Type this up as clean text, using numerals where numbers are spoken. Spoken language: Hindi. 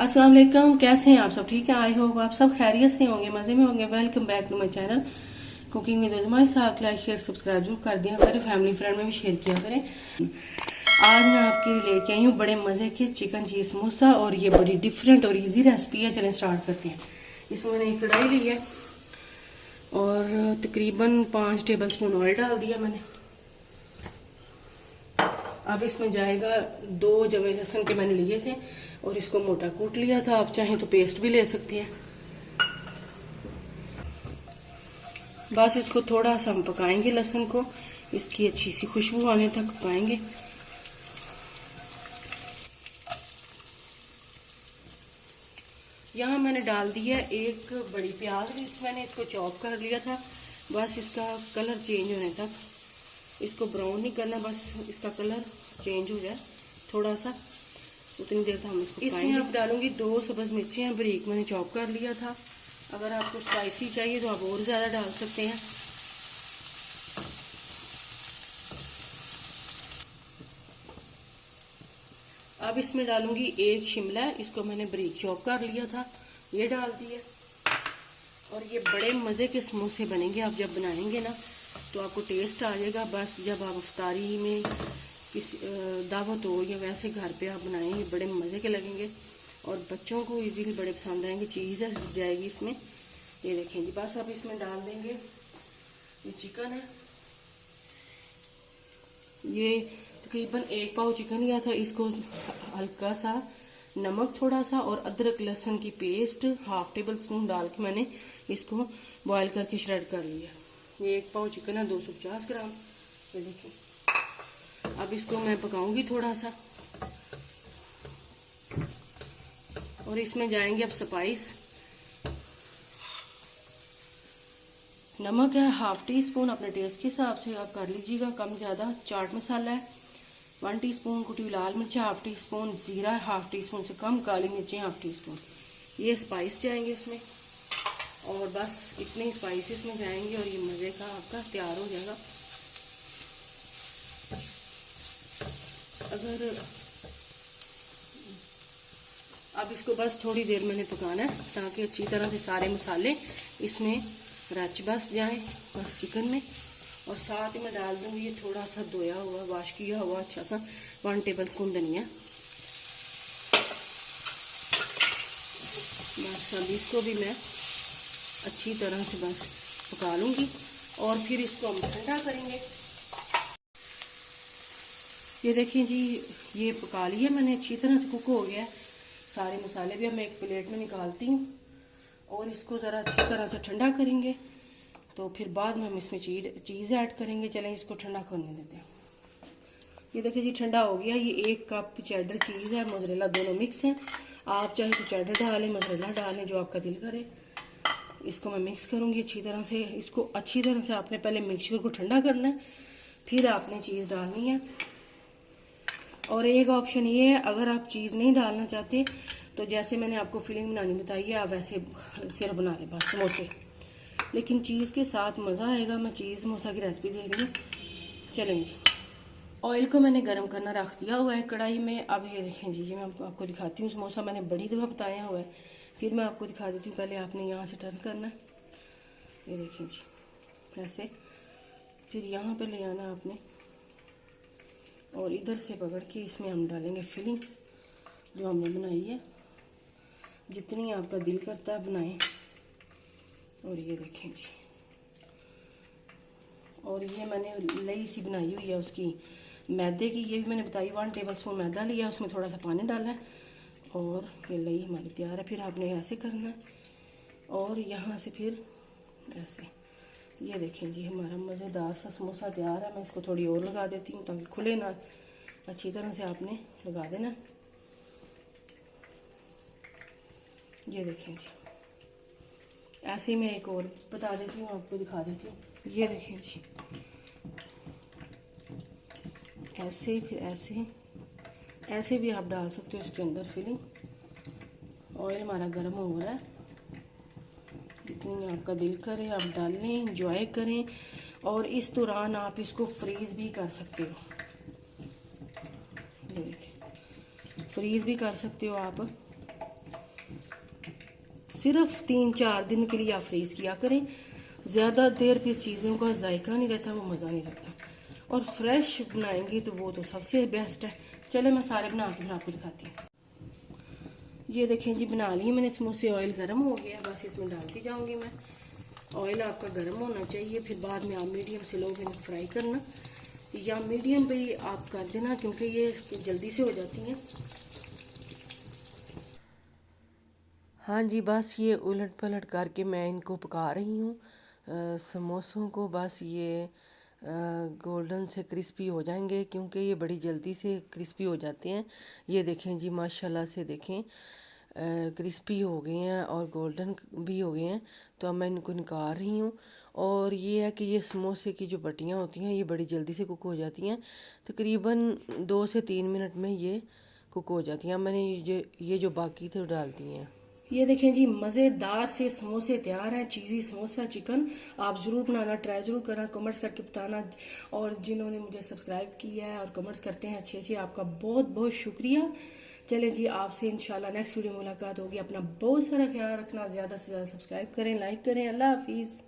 अस्सलाम वालेकुम, कैसे हैं आप सब? ठीक है, आई होप आप सब खैरियत से होंगे, मज़े में होंगे। Welcome back to my channel cooking with Uzma. साथ लाइक शेयर सब्सक्राइब जरूर कर दिया करें, फैमिली फ्रेंड में भी शेयर किया करें। आज मैं आपके लिए लेके आई हूँ बड़े मज़े के चिकन चीज़ समोसा, और ये बड़ी डिफरेंट और इजी रेसिपी है। चलें स्टार्ट करते हैं। इसमें मैंने एक कढ़ाई ली है और तकरीबन 5 टेबल स्पून ऑयल डाल दिया मैंने। अब इसमें जाएगा 2 जवे लहसुन के मैंने लिए थे और इसको मोटा कूट लिया था। आप चाहें तो पेस्ट भी ले सकती हैं। बस इसको थोड़ा सा हम पकाएंगे, लहसुन को इसकी अच्छी सी खुशबू आने तक पकाएंगे। यहाँ मैंने डाल दिया एक बड़ी प्याज, मैंने इसको चॉप कर लिया था। बस इसका कलर चेंज होने तक, इसको ब्राउन नहीं करना, बस इसका कलर चेंज हो जाए थोड़ा सा, उतनी देर तक हम इसको इसमें अब डालूंगी 2 सब्ज़ मिर्चियाँ बारीक मैंने चॉप कर लिया था। अगर आपको स्पाइसी चाहिए तो आप और ज़्यादा डाल सकते हैं। अब इसमें डालूंगी एक शिमला, इसको मैंने बारीक चॉप कर लिया था, ये डाल दिया। और ये बड़े मज़े के समोसे बनेंगे। आप जब बनाएंगे ना तो आपको टेस्ट आ जाएगा। बस जब आप इफ्तारी में किसी दावत हो या वैसे घर पे आप बनाएंगे, बड़े मज़े के लगेंगे और बच्चों को इजीली बड़े पसंद आएंगे। चीज़ है जाएगी इसमें, ये देखें जी। बस अब इसमें डाल देंगे ये चिकन है, ये तकरीबन 1 पाव चिकन लिया था। इसको हल्का सा नमक थोड़ा सा और अदरक लहसुन की पेस्ट 1/2 टेबल स्पून डाल के मैंने इसको बॉईल करके श्रेड कर लिया। ये 1 पाव चिकन है, 250 ग्राम। ये देखिए, अब इसको मैं पकाऊंगी थोड़ा सा और इसमें जाएंगे अब स्पाइस। नमक है 1/2 टी स्पून, अपने टेस्ट के हिसाब से आप कर लीजिएगा, कम ज़्यादा। चाट मसाला है 1 टीस्पून, कुटी हुई लाल मिर्च 1/2 टी स्पून, जीरा 1/2 टी स्पून से कम, काली मिर्चें 1/2 टी स्पून। ये स्पाइस जाएंगे इसमें और बस इतने स्पाइस इसमें जाएंगे और ये मज़े का आपका तैयार हो जाएगा। अगर अब इसको बस थोड़ी देर मैंने पकाना है ताकि अच्छी तरह से सारे मसाले इसमें रच बस जाए बस चिकन में। और साथ ही मैं डाल दूँगी ये थोड़ा सा धोया हुआ वॉश किया हुआ अच्छा सा 1 टेबल स्पून धनिया। बस अब इसको भी मैं अच्छी तरह से बस पका लूँगी और फिर इसको हम ठंडा करेंगे। ये देखिए जी, ये पका लिया मैंने, अच्छी तरह से कुक हो गया है सारे मसाले भी। अब मैं एक प्लेट में निकालती हूँ और इसको ज़रा अच्छी तरह से ठंडा करेंगे, तो फिर बाद में हम इसमें चीज़ ऐड करेंगे। चलें इसको ठंडा करने देते हैं। ये देखिए जी, ठंडा हो गया। ये 1 कप चेडर चीज़ है, मोज़रेला दोनों मिक्स हैं। आप चाहे तो चेडर डालें, मोज़रेला डालें, जो आपका दिल करे। इसको मैं मिक्स करूँगी अच्छी तरह से। इसको अच्छी तरह से आपने पहले मिक्सचर को ठंडा करना है, फिर आपने चीज़ डालनी है। और एक ऑप्शन ये है, अगर आप चीज़ नहीं डालना चाहते तो जैसे मैंने आपको फिलिंग बनानी बताई है, आप वैसे सिर्फ बना लें बस समोसे, लेकिन चीज़ के साथ मज़ा आएगा। मैं चीज़ समोसा की रेसिपी दे रही हूँ। चलेंगे, ऑयल को मैंने गर्म करना रख दिया हुआ है कढ़ाई में। अब ये देखें जी, ये मैं आपको दिखाती हूँ। समोसा मैंने बड़ी दफ़ा बताया हुआ है, फिर मैं आपको दिखा देती हूँ। पहले आपने यहाँ से टर्न करना है, ये देखें जी ऐसे, फिर यहाँ पे ले आना आपने और इधर से पकड़ के इसमें हम डालेंगे फिलिंग जो हमने बनाई है। जितनी आपका दिल करता है बनाएं। और ये देखें जी, और ये मैंने लई सी बनाई हुई है उसकी मैदे की, ये भी मैंने बताई। 1 टेबल स्पून मैदा लिया, उसमें थोड़ा सा पानी डाला है और ये लई हमारी तैयार है। फिर आपने ऐसे करना है और यहाँ से फिर ऐसे। ये देखें जी, हमारा मज़ेदार सा समोसा तैयार है। मैं इसको थोड़ी और लगा देती हूँ ताकि खुले ना, अच्छी तरह से आपने लगा देना। ये देखें जी, ऐसे ही मैं एक और बता देती हूँ, आपको दिखा देती हूँ। ये देखें जी, ऐसे फिर ऐसे, ऐसे भी आप डाल सकते हो इसके अंदर फिलिंग। ऑयल हमारा गर्म हो रहा है, जितनी आपका दिल करे आप डाल लें, इंजॉय करें। और इस दौरान आप इसको फ्रीज़ भी कर सकते हो। ये देखिए, फ्रीज़ भी कर सकते हो आप। सिर्फ 3-4 दिन के लिए आप फ्रीज़ किया करें। ज़्यादा देर फिर चीज़ों का जायका नहीं रहता, वो मज़ा नहीं रहता। और फ्रेश बनाएंगी तो वो तो सबसे बेस्ट है। चले मैं सारे बना के फिर आपको दिखाती हूँ। ये देखें जी, बना ली मैंने समोसे। ऑयल गर्म हो गया, बस इसमें डालती जाऊंगी मैं। ऑयल आपका गर्म होना चाहिए, फिर बाद में आप मीडियम से लो इनको फ्राई करना, या मीडियम पे आप कर देना, क्योंकि ये जल्दी से हो जाती हैं। हाँ जी, बस ये उलट पलट करके मैं इनको पका रही हूँ समोसों को। बस ये गोल्डन से क्रिस्पी हो जाएंगे, क्योंकि ये बड़ी जल्दी से क्रिस्पी हो जाते हैं। ये देखें जी, माशाल्लाह से देखें क्रिस्पी हो गए हैं और गोल्डन भी हो गए हैं। तो अब मैं इनको निकाल रही हूँ। और ये है कि ये समोसे की जो बटियाँ होती हैं ये बड़ी जल्दी से कुक हो जाती हैं, तकरीबन 2 से 3 मिनट में ये कुक हो जाती हैं। मैंने ये जो बाकी थे वो डाल दिए हैं। ये देखें जी, मज़ेदार से समोसे तैयार हैं। चीज़ी समोसा चिकन आप ज़रूर बनाना, ट्राई ज़रूर करना, कमेंट्स करके बताना। और जिन्होंने मुझे सब्सक्राइब किया है और कमेंट्स करते हैं अच्छे अच्छे, आपका बहुत बहुत शुक्रिया। चलें जी, आपसे इंशाल्लाह नेक्स्ट वीडियो मुलाकात होगी। अपना बहुत सारा ख्याल रखना, ज़्यादा से ज़्यादा सब्सक्राइब करें, लाइक करें। अल्लाह हाफिज़।